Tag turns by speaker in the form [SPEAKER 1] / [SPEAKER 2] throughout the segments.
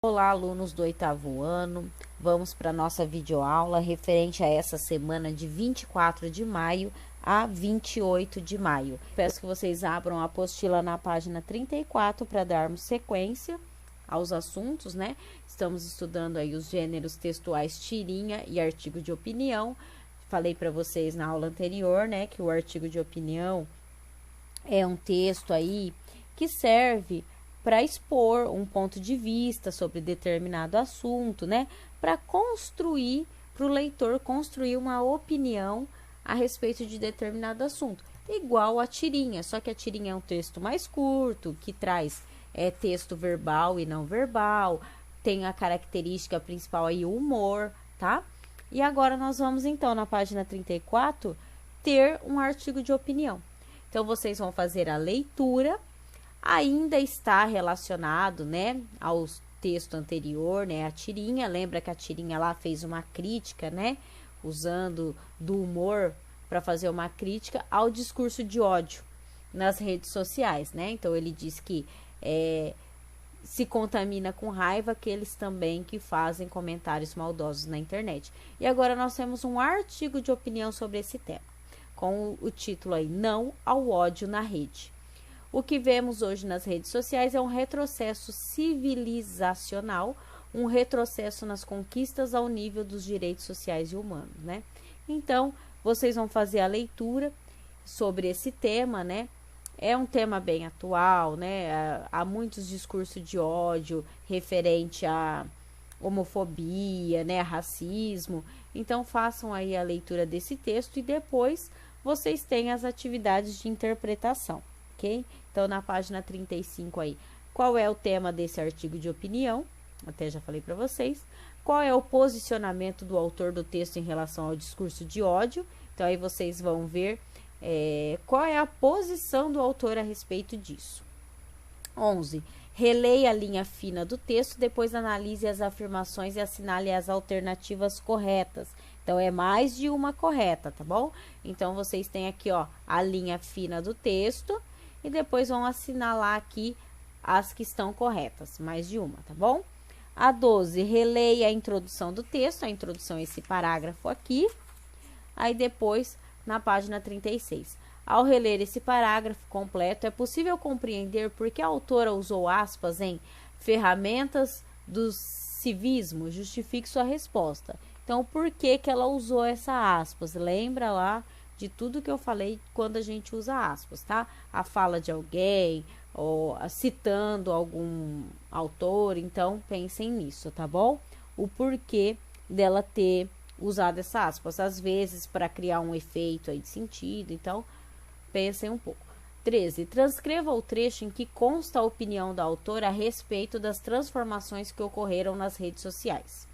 [SPEAKER 1] Olá, alunos do 8º ano. Vamos para a nossa videoaula referente a essa semana de 24 de maio a 28 de maio. Peço que vocês abram a apostila na página 34 para darmos sequência aos assuntos, né? Estamos estudando aí os gêneros textuais tirinha e artigo de opinião. Falei para vocês na aula anterior, né, que o artigo de opinião é um texto aí que serve para expor um ponto de vista sobre determinado assunto, né? Para construir, para o leitor construir uma opinião a respeito de determinado assunto. Igual a tirinha, só que a tirinha é um texto mais curto, que traz texto verbal e não verbal, tem a característica principal aí, o humor, tá? E agora nós vamos então, na página 34, ter um artigo de opinião. Então, vocês vão fazer a leitura. Ainda está relacionado, né, ao texto anterior, né, a tirinha. Lembra que a tirinha lá fez uma crítica, né, usando do humor para fazer uma crítica ao discurso de ódio nas redes sociais, né? Então, ele diz que se contamina com raiva aqueles também que fazem comentários maldosos na internet. E agora nós temos um artigo de opinião sobre esse tema, com o título aí, Não ao ódio na rede. O que vemos hoje nas redes sociais é um retrocesso civilizacional, um retrocesso nas conquistas ao nível dos direitos sociais e humanos, né? Então, vocês vão fazer a leitura sobre esse tema, né? É um tema bem atual, né? Há muitos discursos de ódio referente à homofobia, né? A racismo. Então, façam aí a leitura desse texto e depois vocês têm as atividades de interpretação. Ok? Então, na página 35 aí, qual é o tema desse artigo de opinião? Até já falei para vocês. Qual é o posicionamento do autor do texto em relação ao discurso de ódio? Então, aí vocês vão ver qual é a posição do autor a respeito disso. 11. Releia a linha fina do texto, depois analise as afirmações e assinale as alternativas corretas. Então, é mais de uma correta, tá bom? Então, vocês têm aqui, ó, a linha fina do texto e depois vão assinalar aqui as que estão corretas, mais de uma, tá bom? A 12, releia a introdução do texto, a introdução é esse parágrafo aqui. Aí depois, na página 36. Ao reler esse parágrafo completo, é possível compreender por que a autora usou aspas em ferramentas do civismo. Justifique sua resposta. Então, por que que ela usou essa aspas? Lembra lá de tudo que eu falei quando a gente usa aspas, tá? A fala de alguém, ou citando algum autor, então pensem nisso, tá bom? O porquê dela ter usado essa aspas, às vezes para criar um efeito aí de sentido, então pensem um pouco. 13. Transcreva o trecho em que consta a opinião da autora a respeito das transformações que ocorreram nas redes sociais.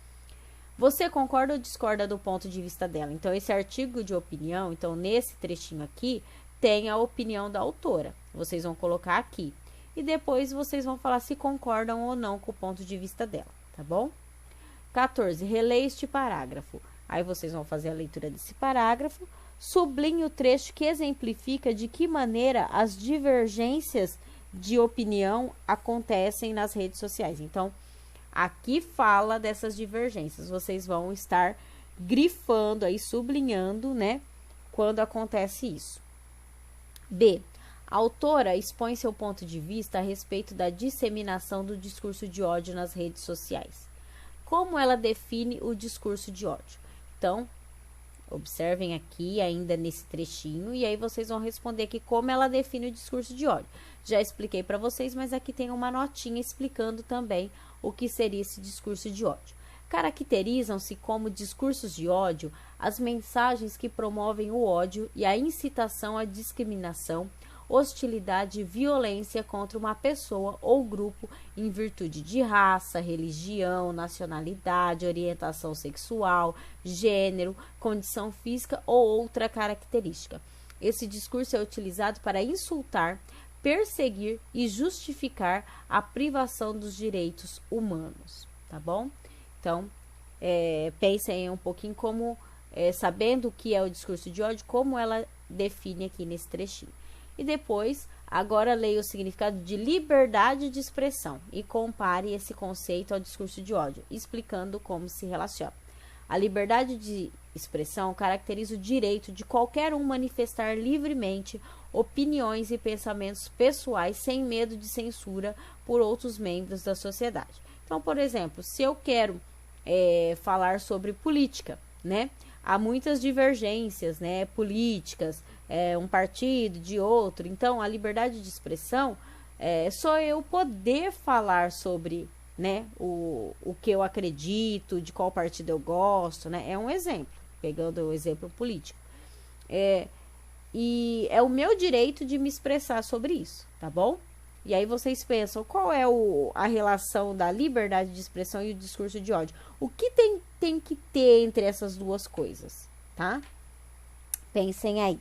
[SPEAKER 1] Você concorda ou discorda do ponto de vista dela? Então, esse artigo de opinião, então, nesse trechinho aqui, tem a opinião da autora. Vocês vão colocar aqui. E depois vocês vão falar se concordam ou não com o ponto de vista dela, tá bom? 14. Releia este parágrafo. Aí vocês vão fazer a leitura desse parágrafo. Sublinhe o trecho que exemplifica de que maneira as divergências de opinião acontecem nas redes sociais. Então, aqui fala dessas divergências. Vocês vão estar grifando aí, sublinhando, né, quando acontece isso. B. A autora expõe seu ponto de vista a respeito da disseminação do discurso de ódio nas redes sociais. Como ela define o discurso de ódio? Então, observem aqui ainda nesse trechinho e aí vocês vão responder aqui como ela define o discurso de ódio. Já expliquei para vocês, mas aqui tem uma notinha explicando também o que seria esse discurso de ódio. Caracterizam-se como discursos de ódio as mensagens que promovem o ódio e a incitação à discriminação, hostilidade e violência contra uma pessoa ou grupo em virtude de raça, religião, nacionalidade, orientação sexual, gênero, condição física ou outra característica. Esse discurso é utilizado para insultar, perseguir e justificar a privação dos direitos humanos, tá bom? Então, pensem um pouquinho como, sabendo o que é o discurso de ódio, como ela define aqui nesse trechinho. E depois, Agora leia o significado de liberdade de expressão e compare esse conceito ao discurso de ódio, explicando como se relaciona. A liberdade de expressão caracteriza o direito de qualquer um manifestar livremente opiniões e pensamentos pessoais sem medo de censura por outros membros da sociedade. Então, por exemplo, se eu quero falar sobre política, né? Há muitas divergências, né, políticas, um partido de outro. Então, a liberdade de expressão é só eu poder falar sobre, né, o que eu acredito, de qual partido eu gosto, né? É um exemplo, pegando o exemplo político. E é o meu direito de me expressar sobre isso, tá bom? E aí vocês pensam, qual é a relação da liberdade de expressão e o discurso de ódio? O que tem que ter entre essas duas coisas, tá? Pensem aí.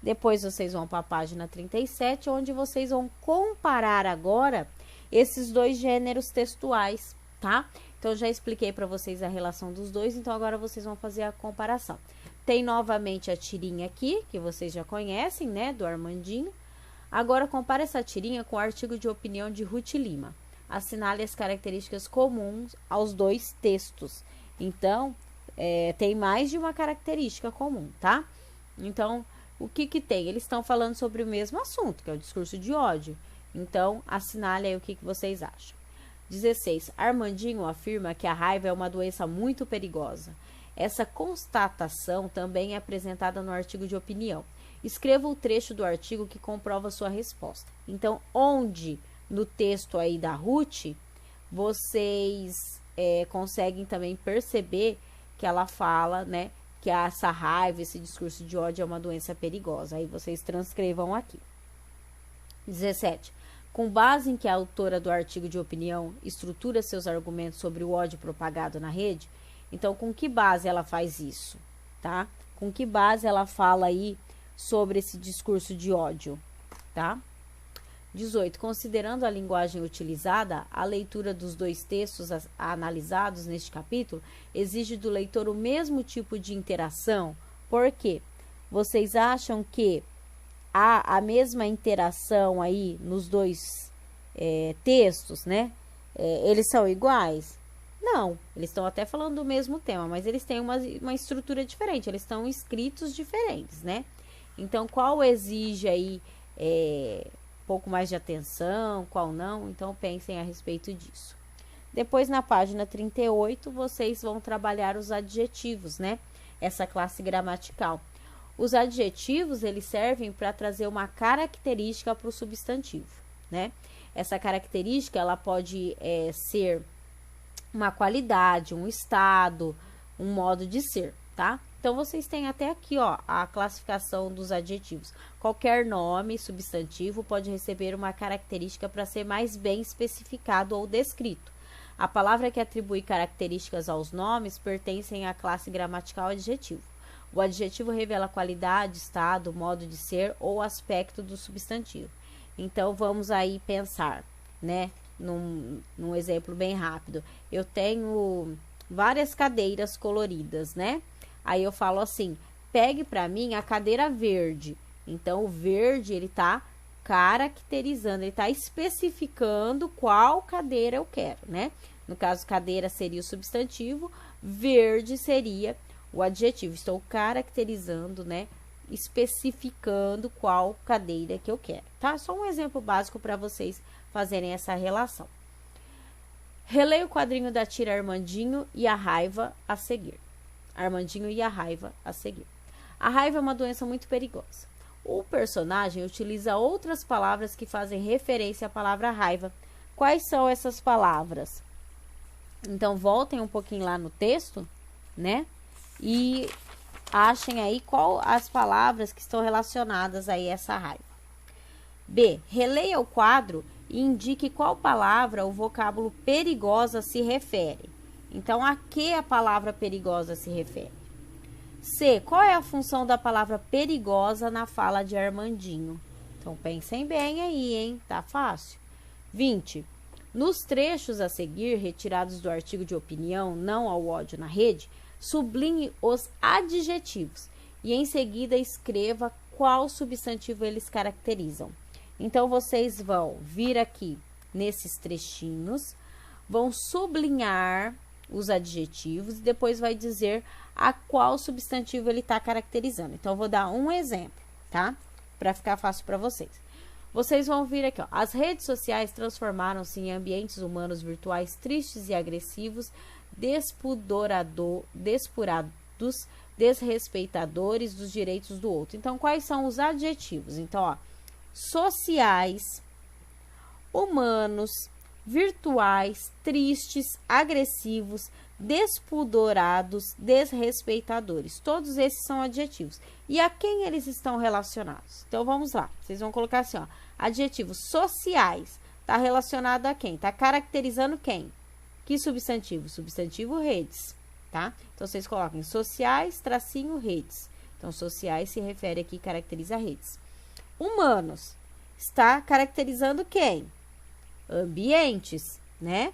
[SPEAKER 1] Depois vocês vão para a página 37, onde vocês vão comparar agora esses dois gêneros textuais, tá? Então, eu já expliquei para vocês a relação dos dois, então agora vocês vão fazer a comparação. Tem novamente a tirinha aqui, que vocês já conhecem, né, do Armandinho. Agora, compare essa tirinha com o artigo de opinião de Ruth Lima. Assinale as características comuns aos dois textos. Então, tem mais de uma característica comum, tá? Então, o que tem? Eles estão falando sobre o mesmo assunto, que é o discurso de ódio. Então, assinale aí o que vocês acham. 16. Armandinho afirma que a raiva é uma doença muito perigosa. Essa constatação também é apresentada no artigo de opinião. Escreva o trecho do artigo que comprova sua resposta. Então, onde no texto aí da Ruth, vocês conseguem também perceber que ela fala, né, que essa raiva, esse discurso de ódio é uma doença perigosa. Aí vocês transcrevam aqui. 17. Com base em que a autora do artigo de opinião estrutura seus argumentos sobre o ódio propagado na rede, então com que base ela faz isso, tá? Com que base ela fala aí sobre esse discurso de ódio, tá? 18. Considerando a linguagem utilizada, a leitura dos dois textos analisados neste capítulo exige do leitor o mesmo tipo de interação. Por quê? Vocês acham que há a mesma interação aí nos dois textos, né? Eles são iguais? Não, eles estão até falando do mesmo tema, mas eles têm uma estrutura diferente, eles estão escritos diferentes, né? Então, qual exige aí um pouco mais de atenção, qual não? Então, pensem a respeito disso. Depois, na página 38, vocês vão trabalhar os adjetivos, né? Essa classe gramatical. Os adjetivos, eles servem para trazer uma característica para o substantivo, né? Essa característica, ela pode ser uma qualidade, um estado, um modo de ser, tá? Então, vocês têm até aqui, ó, a classificação dos adjetivos. Qualquer nome substantivo pode receber uma característica para ser mais bem especificado ou descrito. A palavra que atribui características aos nomes pertencem à classe gramatical adjetivo. O adjetivo revela qualidade, estado, modo de ser ou aspecto do substantivo. Então, vamos aí pensar, né, num exemplo bem rápido. Eu tenho várias cadeiras coloridas, né? Aí eu falo assim, pegue para mim a cadeira verde. Então, o verde, ele tá caracterizando, ele tá especificando qual cadeira eu quero, né? No caso, cadeira seria o substantivo, verde seria o adjetivo. Estou caracterizando, né? Especificando qual cadeira que eu quero, tá? Só um exemplo básico para vocês fazerem essa relação. Releia o quadrinho da tira Armandinho e a raiva a seguir. Armandinho e a raiva a seguir. A raiva é uma doença muito perigosa. O personagem utiliza outras palavras que fazem referência à palavra raiva. Quais são essas palavras? Então, voltem um pouquinho lá no texto, né? E achem aí qual as palavras que estão relacionadas aí a essa raiva. B. Releia o quadro e indique qual palavra o vocábulo perigosa se refere. Então, a que a palavra perigosa se refere? C. Qual é a função da palavra perigosa na fala de Armandinho? Então, pensem bem aí, hein? Tá fácil. 20. Nos trechos a seguir, retirados do artigo de opinião Não ao ódio na rede, sublinhe os adjetivos e, em seguida, escreva qual substantivo eles caracterizam. Então, vocês vão vir aqui nesses trechinhos, vão sublinhar os adjetivos e depois vai dizer a qual substantivo ele está caracterizando. Então, eu vou dar um exemplo, tá? Para ficar fácil para vocês. Vocês vão vir aqui, ó. As redes sociais transformaram-se em ambientes humanos virtuais tristes e agressivos, despurados, desrespeitadores dos direitos do outro. Então, quais são os adjetivos? Então, ó, sociais, humanos, virtuais, tristes, agressivos, despudorados, desrespeitadores. Todos esses são adjetivos. E a quem eles estão relacionados? Então, vamos lá. Vocês vão colocar assim, ó. Adjetivos sociais. Está relacionado a quem? Está caracterizando quem? Que substantivo? Substantivo redes, tá? Então, vocês colocam sociais, tracinho, redes. Então, sociais se refere aqui, caracteriza redes. Humanos. Está caracterizando quem? Ambientes, né?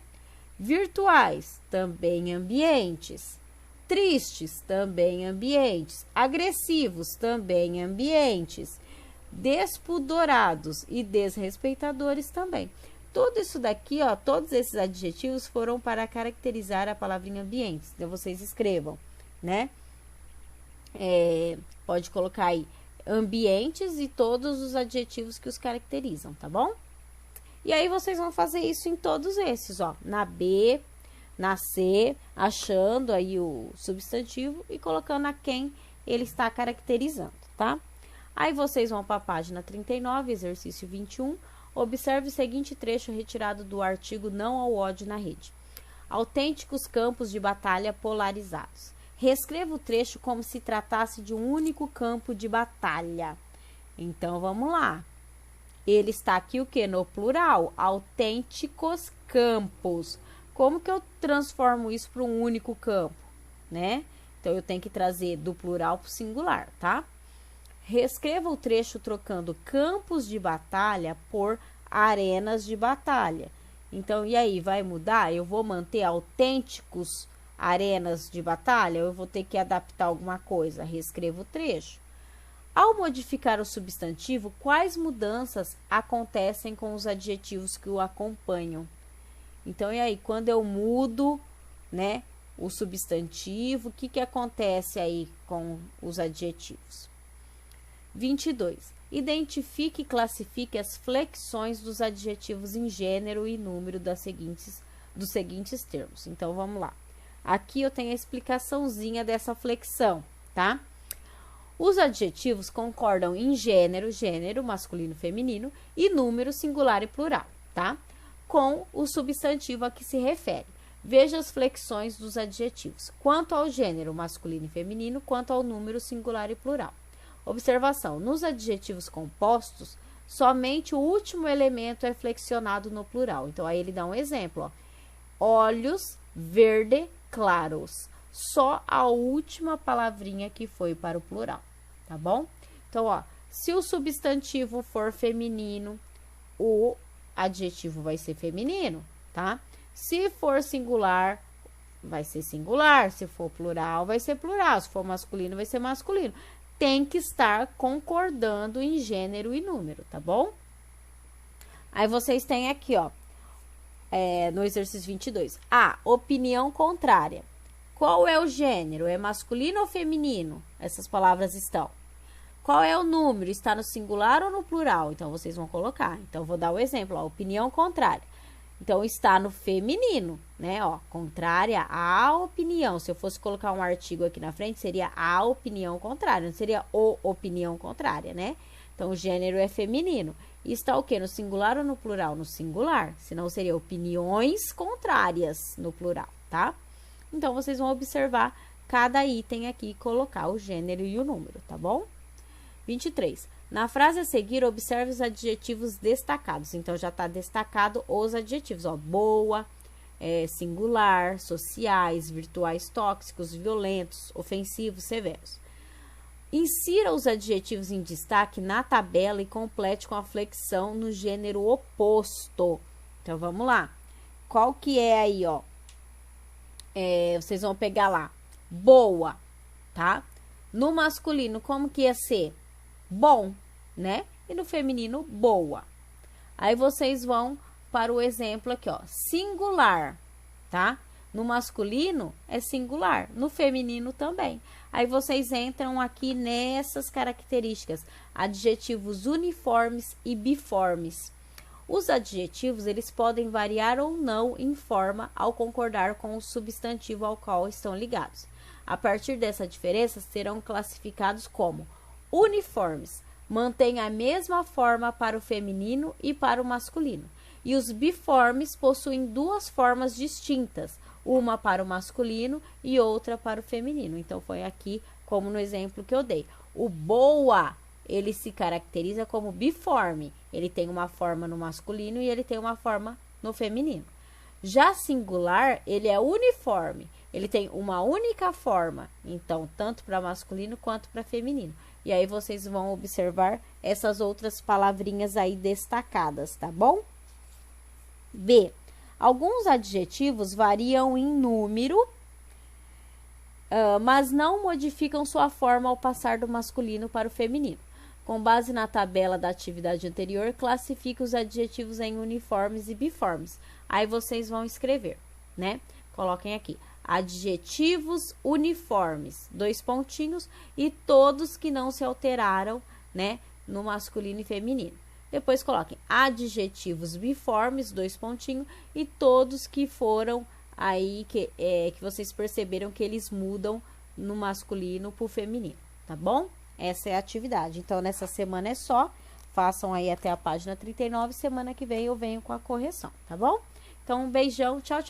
[SPEAKER 1] Virtuais, também ambientes. Tristes, também ambientes. Agressivos, também ambientes. Despudorados e desrespeitadores também. Tudo isso daqui, ó, todos esses adjetivos foram para caracterizar a palavrinha ambientes. Então, vocês escrevam, né? Pode colocar aí ambientes e todos os adjetivos que os caracterizam, tá bom? E aí, vocês vão fazer isso em todos esses, ó. Na B, na C, achando aí o substantivo e colocando a quem ele está caracterizando, tá? Aí, vocês vão para a página 39, exercício 21. Observe o seguinte trecho retirado do artigo Não ao ódio na rede. Autênticos campos de batalha polarizados. Reescreva o trecho como se tratasse de um único campo de batalha. Então, vamos lá. Ele está aqui o quê? No plural. Autênticos campos. Como que eu transformo isso para um único campo, né? Então, eu tenho que trazer do plural para o singular, tá? Reescreva o trecho trocando campos de batalha por arenas de batalha. Então, e aí, vai mudar? Eu vou manter autênticos arenas de batalha? Ou eu vou ter que adaptar alguma coisa? Reescreva o trecho. Ao modificar o substantivo, quais mudanças acontecem com os adjetivos que o acompanham? Então, e aí, quando eu mudo, né, o substantivo, o que acontece aí com os adjetivos? 22. Identifique e classifique as flexões dos adjetivos em gênero e número dos seguintes termos. Então, vamos lá. Aqui eu tenho a explicaçãozinha dessa flexão, tá? Os adjetivos concordam em gênero, masculino, feminino, e número, singular e plural, tá? Com o substantivo a que se refere. Veja as flexões dos adjetivos, quanto ao gênero, masculino e feminino, quanto ao número, singular e plural. Observação: nos adjetivos compostos, somente o último elemento é flexionado no plural. Então, aí ele dá um exemplo, ó. Olhos verde claros. Só a última palavrinha que foi para o plural, tá bom? Então, ó, se o substantivo for feminino, o adjetivo vai ser feminino, tá? Se for singular, vai ser singular. Se for plural, vai ser plural. Se for masculino, vai ser masculino. Tem que estar concordando em gênero e número, tá bom? Aí, vocês têm aqui, ó, no exercício 22. A, opinião contrária. Qual é o gênero? É masculino ou feminino? Essas palavras estão. Qual é o número? Está no singular ou no plural? Então, vocês vão colocar. Então, vou dar o exemplo, ó, opinião contrária. Então, está no feminino, né? Ó, contrária à opinião. Se eu fosse colocar um artigo aqui na frente, seria a opinião contrária, não seria o opinião contrária, né? Então, o gênero é feminino. E está o quê? No singular ou no plural? No singular. Senão, seria opiniões contrárias no plural, tá? Então, vocês vão observar cada item aqui e colocar o gênero e o número, tá bom? 23. Na frase a seguir, observe os adjetivos destacados. Então, já está destacado os adjetivos, ó. Boa, singular, sociais, virtuais, tóxicos, violentos, ofensivos, severos. Insira os adjetivos em destaque na tabela e complete com a flexão no gênero oposto. Então, vamos lá. Qual que é aí, ó? Vocês vão pegar lá. Boa, tá? No masculino, como que ia ser? Bom, né? e no feminino, boa. Aí vocês vão para o exemplo aqui, ó, singular, tá? No masculino é singular, no feminino também. Aí vocês entram aqui nessas características, adjetivos uniformes e biformes. Os adjetivos, eles podem variar ou não em forma ao concordar com o substantivo ao qual estão ligados. A partir dessa diferença, serão classificados como uniformes, mantêm a mesma forma para o feminino e para o masculino. E os biformes possuem duas formas distintas, uma para o masculino e outra para o feminino. Então, foi aqui como no exemplo que eu dei. O boa, ele se caracteriza como biforme. Ele tem uma forma no masculino e ele tem uma forma no feminino. Já singular, ele é uniforme. Ele tem uma única forma. Então, tanto para masculino quanto para feminino. E aí, vocês vão observar essas outras palavrinhas aí destacadas, tá bom? B. Alguns adjetivos variam em número, mas não modificam sua forma ao passar do masculino para o feminino. Com base na tabela da atividade anterior, classifique os adjetivos em uniformes e biformes. Aí vocês vão escrever, né? Coloquem aqui. Adjetivos uniformes, 2 pontinhos, e todos que não se alteraram, né? No masculino e feminino. Depois coloquem adjetivos biformes, 2 pontinhos, e todos que foram aí, que vocês perceberam que eles mudam no masculino para o feminino, tá bom? Essa é a atividade. Então, nessa semana é só. Façam aí até a página 39. Semana que vem eu venho com a correção, tá bom? Então, um beijão. Tchau, tchau.